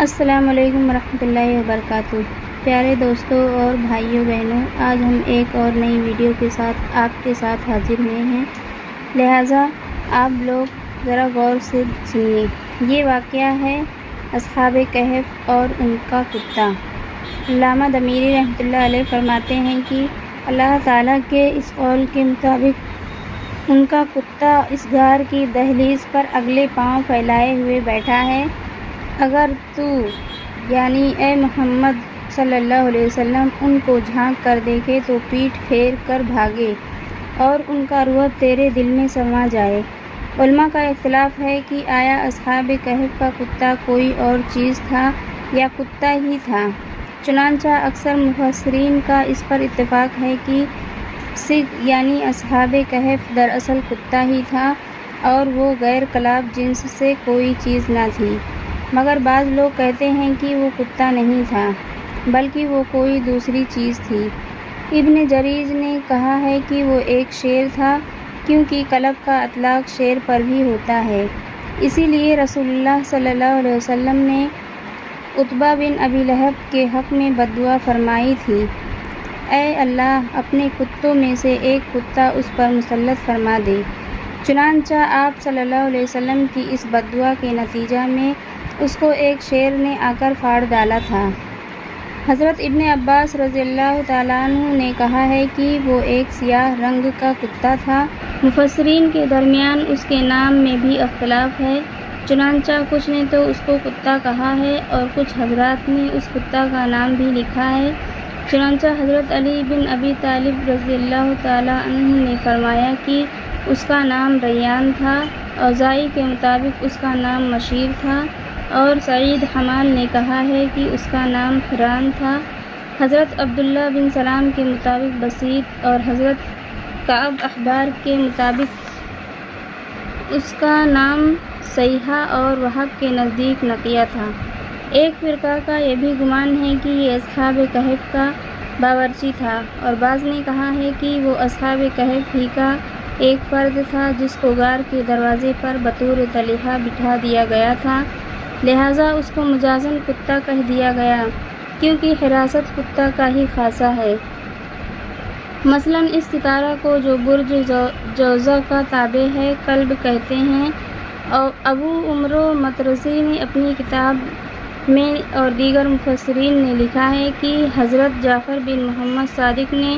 السلام علیکم ورحمۃ اللہ وبرکاتہ۔ پیارے دوستوں اور بھائیوں بہنوں، آج ہم ایک اور نئی ویڈیو کے ساتھ آپ کے ساتھ حاضر ہوئے ہیں، لہٰذا آپ لوگ ذرا غور سے سنیے۔ یہ واقعہ ہے اصحاب کہف اور ان کا کتا۔ علامہ دمیری رحمۃ اللہ علیہ فرماتے ہیں کہ اللہ تعالیٰ کے اس قول کے مطابق ان کا کتا اس غار کی دہلیز پر اگلے پاؤں پھیلائے ہوئے بیٹھا ہے۔ اگر تو یعنی اے محمد صلی اللہ علیہ وسلم ان کو جھانک کر دیکھے تو پیٹھ پھیر کر بھاگے اور ان کا رعب تیرے دل میں سما جائے۔ علماء کا اختلاف ہے کہ آیا اصحاب کہف کا کتا کوئی اور چیز تھا یا کتا ہی تھا؟ چنانچہ اکثر مفسرین کا اس پر اتفاق ہے کہ سگ یعنی اصحاب کہف دراصل کتا ہی تھا اور وہ غیر کلاب جنس سے کوئی چیز نہ تھی، مگر بعض لوگ کہتے ہیں کہ وہ کتا نہیں تھا بلکہ وہ کوئی دوسری چیز تھی۔ ابن جریج نے کہا ہے کہ وہ ایک شیر تھا، کیونکہ کلب کا اطلاق شیر پر بھی ہوتا ہے۔ اسی لیے رسول اللہ صلی اللہ علیہ وسلم نے عتبہ بن ابی لہب کے حق میں بددعا فرمائی تھی، اے اللہ اپنے کتوں میں سے ایک کتا اس پر مسلط فرما دے۔ چنانچہ آپ صلی اللہ علیہ وسلم کی اس بددعا کے نتیجہ میں اس کو ایک شیر نے آ کر پھاڑ ڈالا تھا۔ حضرت ابن عباس رضی اللہ تعالیٰ عنہ نے کہا ہے کہ وہ ایک سیاہ رنگ کا کتا تھا۔ مفسرین کے درمیان اس کے نام میں بھی اختلاف ہے، چنانچہ کچھ نے تو اس کو کتا کہا ہے اور کچھ حضرات نے اس کتا کا نام بھی لکھا ہے۔ چنانچہ حضرت علی بن ابی طالب رضی اللہ تعالیٰ عنہ نے فرمایا کہ اس کا نام ریان تھا، اوزاعی کے مطابق اس کا نام مشیر تھا، اور سعید حمال نے کہا ہے کہ اس کا نام فران تھا۔ حضرت عبداللہ بن سلام کے مطابق بسیط اور حضرت کعب احبار کے مطابق اس کا نام سیحہ اور وہب کے نزدیک نقیہ تھا۔ ایک فرقہ کا یہ بھی گمان ہے کہ یہ اصحاب کہف کا باورچی تھا، اور بعض نے کہا ہے کہ وہ اصحاب کہف ہی کا ایک فرد تھا جس کو غار کے دروازے پر بطور طلیحہ بٹھا دیا گیا تھا، لہٰذا اس کو مجازاً کتا کہہ دیا گیا، کیونکہ حراست کتا کا ہی خاصہ ہے۔ مثلاً اس ستارہ کو جو برج جوزہ کا تابع ہے کلب کہتے ہیں۔ ابو عمرو مطرزی نے اپنی کتاب میں اور دیگر مفسرین نے لکھا ہے کہ حضرت جعفر بن محمد صادق نے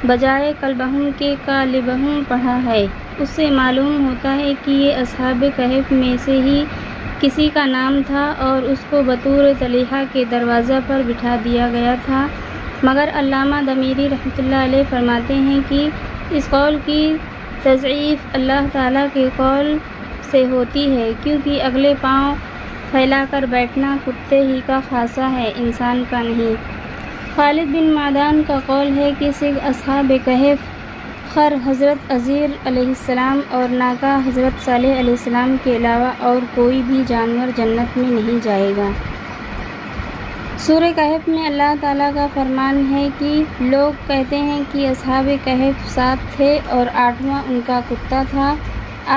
بجائے کلبہم کے کالبہم پڑھا ہے۔ اس سے معلوم ہوتا ہے کہ یہ اصحاب کہف میں سے ہی کسی کا نام تھا اور اس کو بطور طلیحہ کے دروازہ پر بٹھا دیا گیا تھا، مگر علامہ دمیری رحمۃ اللہ علیہ فرماتے ہیں کہ اس قول کی تضعیف اللہ تعالیٰ کے قول سے ہوتی ہے، کیونکہ اگلے پاؤں پھیلا کر بیٹھنا کتے ہی کا خاصہ ہے، انسان کا نہیں۔ خالد بن معدان کا قول ہے کہ سگ اصحاب کہف، خر حضرت عزیر علیہ السلام اور ناکا حضرت صالح علیہ السلام کے علاوہ اور کوئی بھی جانور جنت میں نہیں جائے گا۔ سورہ کہف میں اللہ تعالیٰ کا فرمان ہے کہ لوگ کہتے ہیں کہ اصحاب کہف 7 تھے اور 8واں ان کا کتا تھا۔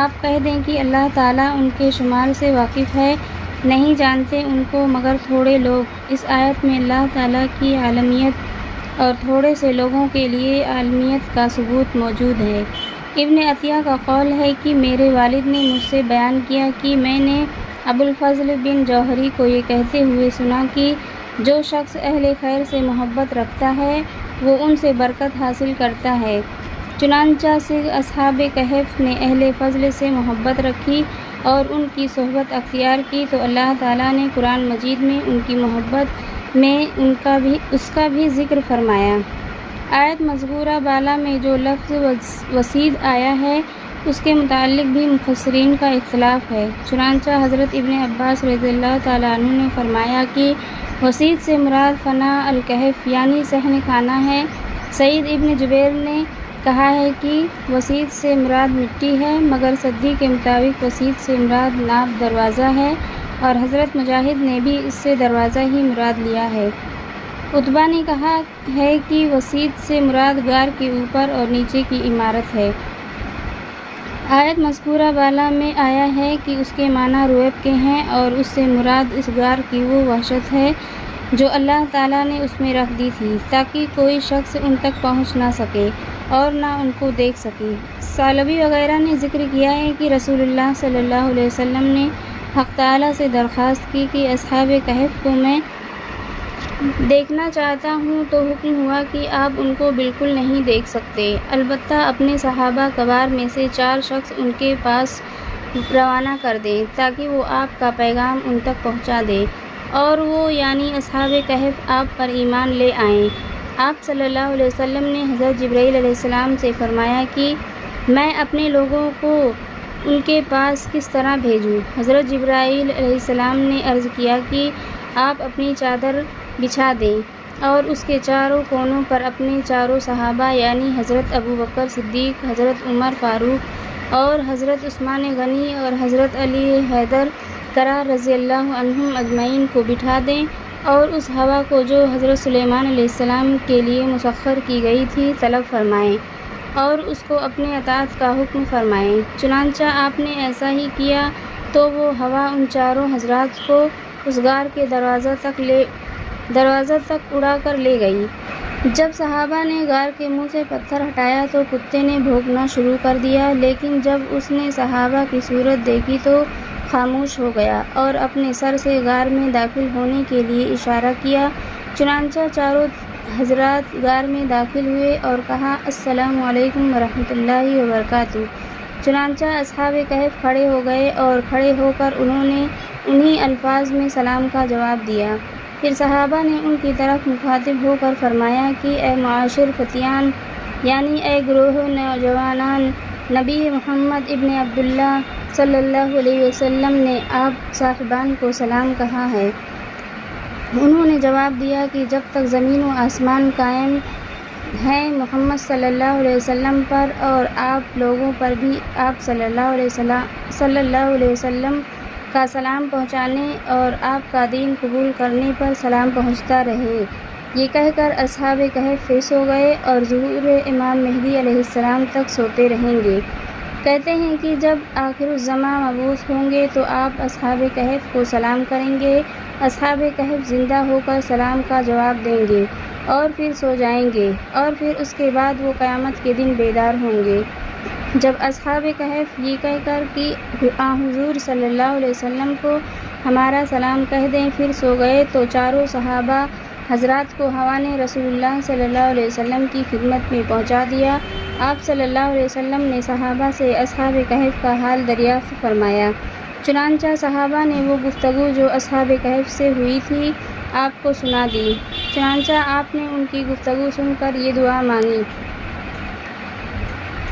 آپ کہہ دیں کہ اللہ تعالیٰ ان کے شمار سے واقف ہے، نہیں جانتے ان کو مگر تھوڑے لوگ۔ اس آیت میں اللہ تعالیٰ کی عالمیت اور تھوڑے سے لوگوں کے لیے عالمیت کا ثبوت موجود ہے۔ ابن عطیہ کا قول ہے کہ میرے والد نے مجھ سے بیان کیا کہ میں نے ابوالفضل بن جوہری کو یہ کہتے ہوئے سنا کہ جو شخص اہل خیر سے محبت رکھتا ہے وہ ان سے برکت حاصل کرتا ہے۔ چنانچہ سگ اصحاب کہف نے اہل فضل سے محبت رکھی اور ان کی صحبت اختیار کی تو اللہ تعالیٰ نے قرآن مجید میں ان کی محبت میں اس کا بھی ذکر فرمایا۔ آیت مذکورہ بالا میں جو لفظ وسید آیا ہے اس کے متعلق بھی مفسرین کا اختلاف ہے۔ چنانچہ حضرت ابن عباس رضی اللہ تعالیٰ عنہ نے فرمایا کہ وسید سے مراد فنا الکہف یعنی صحن خانہ ہے۔ سعید ابن جبیر نے کہا ہے کہ وسید سے مراد مٹی ہے، مگر سدی کے مطابق وسید سے مراد ناب دروازہ ہے، اور حضرت مجاہد نے بھی اس سے دروازہ ہی مراد لیا ہے۔ عتبہ نے کہا ہے کہ وسید سے مراد غار کے اوپر اور نیچے کی عمارت ہے۔ آیت مذکورہ بالا میں آیا ہے کہ اس کے معنی رویب کے ہیں اور اس سے مراد اس غار کی وہ وحشت ہے جو اللہ تعالیٰ نے اس میں رکھ دی تھی تاکہ کوئی شخص ان تک پہنچ نہ سکے اور نہ ان کو دیکھ سکے۔ ثعلبی وغیرہ نے ذکر کیا ہے کہ رسول اللہ صلی اللہ علیہ وسلم نے حق تعالیٰ سے درخواست کی کہ اصحاب کہف کو میں دیکھنا چاہتا ہوں، تو حکم ہوا کہ آپ ان کو بالکل نہیں دیکھ سکتے، البتہ اپنے صحابہ کبار میں سے 4 شخص ان کے پاس روانہ کر دیں تاکہ وہ آپ کا پیغام ان تک پہنچا دیں اور وہ یعنی اصحاب کہف آپ پر ایمان لے آئیں۔ آپ صلی اللہ علیہ وسلم نے حضرت جبرائیل علیہ السلام سے فرمایا کہ میں اپنے لوگوں کو ان کے پاس کس طرح بھیجوں؟ حضرت جبرائیل علیہ السلام نے عرض کیا کہ آپ اپنی چادر بچھا دیں اور اس کے چاروں کونوں پر اپنے 4 صحابہ یعنی حضرت ابوبکر صدیق، حضرت عمر فاروق اور حضرت عثمان غنی اور حضرت علی حیدر کرار رضی اللہ عنہم اجمعین کو بٹھا دیں اور اس ہوا کو جو حضرت سلیمان علیہ السلام کے لیے مسخر کی گئی تھی طلب فرمائیں اور اس کو اپنے اطاعت کا حکم فرمائیں۔ چنانچہ آپ نے ایسا ہی کیا تو وہ ہوا ان 4 حضرات کو اس غار کے دروازہ تک اڑا کر لے گئی۔ جب صحابہ نے غار کے منہ سے پتھر ہٹایا تو کتے نے بھونکنا شروع کر دیا، لیکن جب اس نے صحابہ کی صورت دیکھی تو خاموش ہو گیا اور اپنے سر سے غار میں داخل ہونے کے لیے اشارہ کیا۔ چنانچہ 4 حضرات غار میں داخل ہوئے اور کہا السلام علیکم ورحمۃ اللہ وبرکاتہ۔ چنانچہ اصحاب کہف کھڑے ہو گئے اور کھڑے ہو کر انہوں نے انہی الفاظ میں سلام کا جواب دیا۔ پھر صحابہ نے ان کی طرف مخاطب ہو کر فرمایا کہ اے معاشر فتیان، یعنی اے گروہ نوجوانان، نبی محمد ابن عبداللہ صلی اللہ علیہ وسلم نے آپ صاحبان کو سلام کہا ہے۔ انہوں نے جواب دیا کہ جب تک زمین و آسمان قائم ہیں محمد صلی اللہ علیہ وسلم پر اور آپ لوگوں پر بھی آپ صلی اللہ علیہ وسلم کا سلام پہنچانے اور آپ کا دین قبول کرنے پر سلام پہنچتا رہے۔ یہ کہہ کر اصحاب کہف فیس ہو گئے اور ظہور امام مہدی علیہ السلام تک سوتے رہیں گے۔ کہتے ہیں کہ جب آخر الزماں مبعوث ہوں گے تو آپ اصحاب کہف کو سلام کریں گے، اصحاب کہف زندہ ہو کر سلام کا جواب دیں گے اور پھر سو جائیں گے اور پھر اس کے بعد وہ قیامت کے دن بیدار ہوں گے۔ جب اصحاب کہف یہ کہہ کر کہ حضور صلی اللہ علیہ وسلم کو ہمارا سلام کہہ دیں پھر سو گئے تو 4 صحابہ حضرات کو ہوا نے رسول اللہ صلی اللہ علیہ وسلم کی خدمت میں پہنچا دیا۔ آپ صلی اللہ علیہ وسلم نے صحابہ سے اصحاب کہف کا حال دریافت فرمایا۔ چنانچہ صحابہ نے وہ گفتگو جو اصحاب کہف سے ہوئی تھی آپ کو سنا دی۔ چنانچہ آپ نے ان کی گفتگو سن کر یہ دعا مانگی،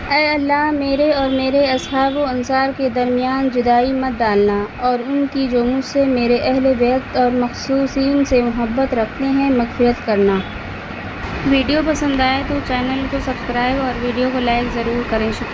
اے اللہ، میرے اور میرے اصحاب و انصار کے درمیان جدائی مت ڈالنا اور ان کی جو مجھ سے میرے اہل بیت اور مخصوصین سے محبت رکھتے ہیں مغفرت کرنا۔ ویڈیو پسند آئے تو چینل کو سبسکرائب اور ویڈیو کو لائک ضرور کریں۔ شکریہ۔